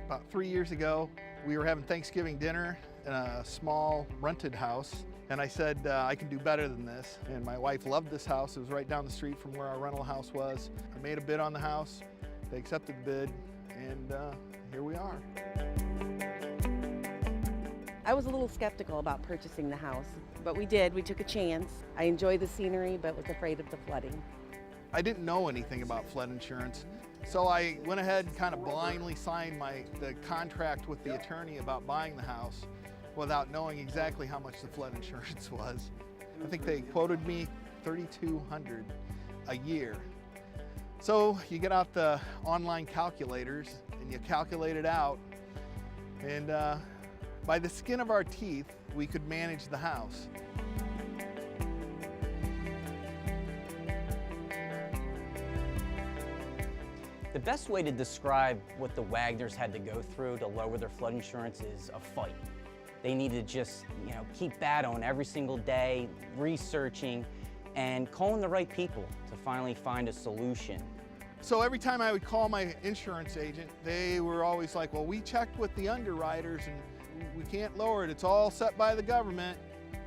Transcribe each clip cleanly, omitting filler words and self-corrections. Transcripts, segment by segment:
About 3 years ago, we were having Thanksgiving dinner in a small rented house, and I said, I can do better than this. And my wife loved this house. It was right down the street from where our rental house was. I made a bid on the house. They accepted the bid, and here we are. I was a little skeptical about purchasing the house, but we did. We took a chance. I enjoyed the scenery, but was afraid of the flooding. I didn't know anything about flood insurance, so I went ahead and kind of blindly signed the contract with the attorney about buying the house without knowing exactly how much the flood insurance was. I think they quoted me $3,200 a year. So you get out the online calculators and you calculate it out, and by the skin of our teeth, we could manage the house. The best way to describe what the Wagners had to go through to lower their flood insurance is a fight. They needed to just, keep battling every single day, researching, and calling the right people to finally find a solution. So every time I would call my insurance agent, they were always like, well, we checked with the underwriters and we can't lower it. It's all set by the government.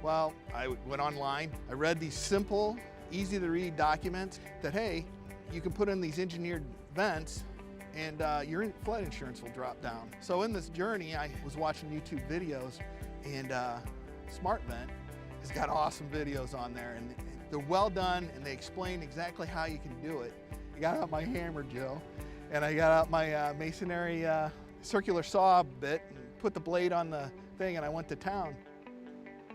Well, I went online. I read these simple, easy to read documents that, hey, you can put in these engineered vents and your flood insurance will drop down. So in this journey, I was watching YouTube videos, and SmartVent has got awesome videos on there, and they're well done, and they explain exactly how you can do it. I got out my hammer, Joe, and I got out my masonry circular saw bit and put the blade on the thing, and I went to town.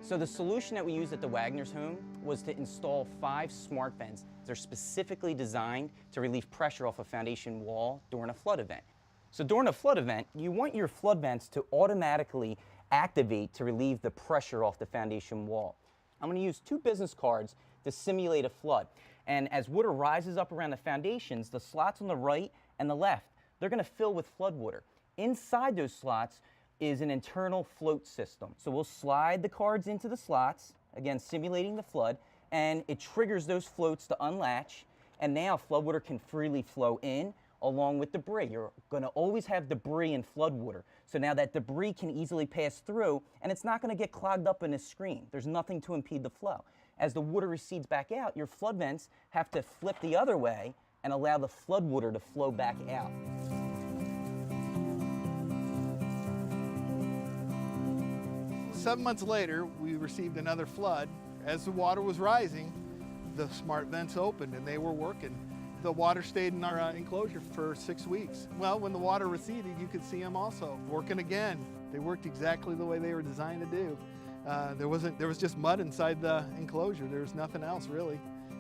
So the solution that we used at the Wagners home was to install 5 smart vents. They're specifically designed to relieve pressure off a foundation wall during a flood event. So during a flood event, you want your flood vents to automatically activate to relieve the pressure off the foundation wall. I'm going to use 2 business cards to simulate a flood. And as water rises up around the foundations, the slots on the right and the left, they're going to fill with flood water. Inside those slots is an internal float system. So we'll slide the cards into the slots, again simulating the flood, and it triggers those floats to unlatch, and now floodwater can freely flow in along with debris. You're going to always have debris in floodwater. So now that debris can easily pass through, and it's not going to get clogged up in a screen. There's nothing to impede the flow. As the water recedes back out, your flood vents have to flip the other way and allow the floodwater to flow back out. 7 months later, we received another flood. As the water was rising, the smart vents opened and they were working. The water stayed in our enclosure for 6 weeks. Well, when the water receded, you could see them also working again. They worked exactly the way they were designed to do. There was just mud inside the enclosure. There was nothing else really.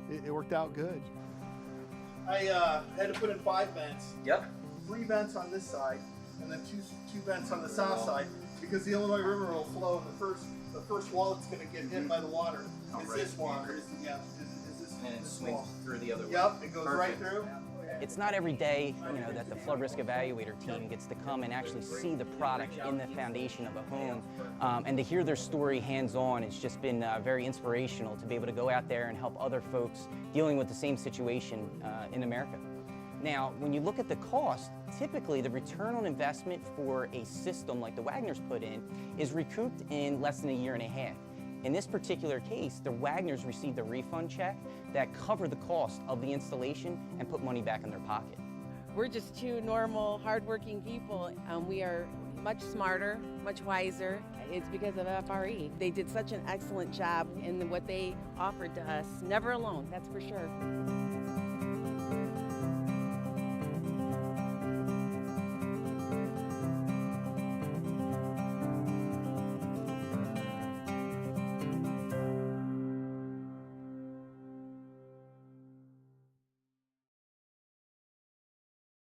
It worked out good. I had to put in 5 vents. Yep. 3 vents on this side, and then two vents on the south side, because the Illinois River will flow. The first wall that's going to get hit by the water is this water. Is this And it this swings wall. through the other way. Yep, it goes Perfect. right through. It's not every day, that the Flood Risk Evaluator team gets to come and actually see the product in the foundation of a home, and to hear their story hands-on. It's just been very inspirational to be able to go out there and help other folks dealing with the same situation in America. Now, when you look at the cost, typically the return on investment for a system like the Wagners put in is recouped in less than 1.5 years. In this particular case, the Wagners received a refund check that covered the cost of the installation and put money back in their pocket. We're just 2 normal, hardworking people. We are much smarter, much wiser. It's because of FRE. They did such an excellent job in what they offered to us. Never alone, that's for sure.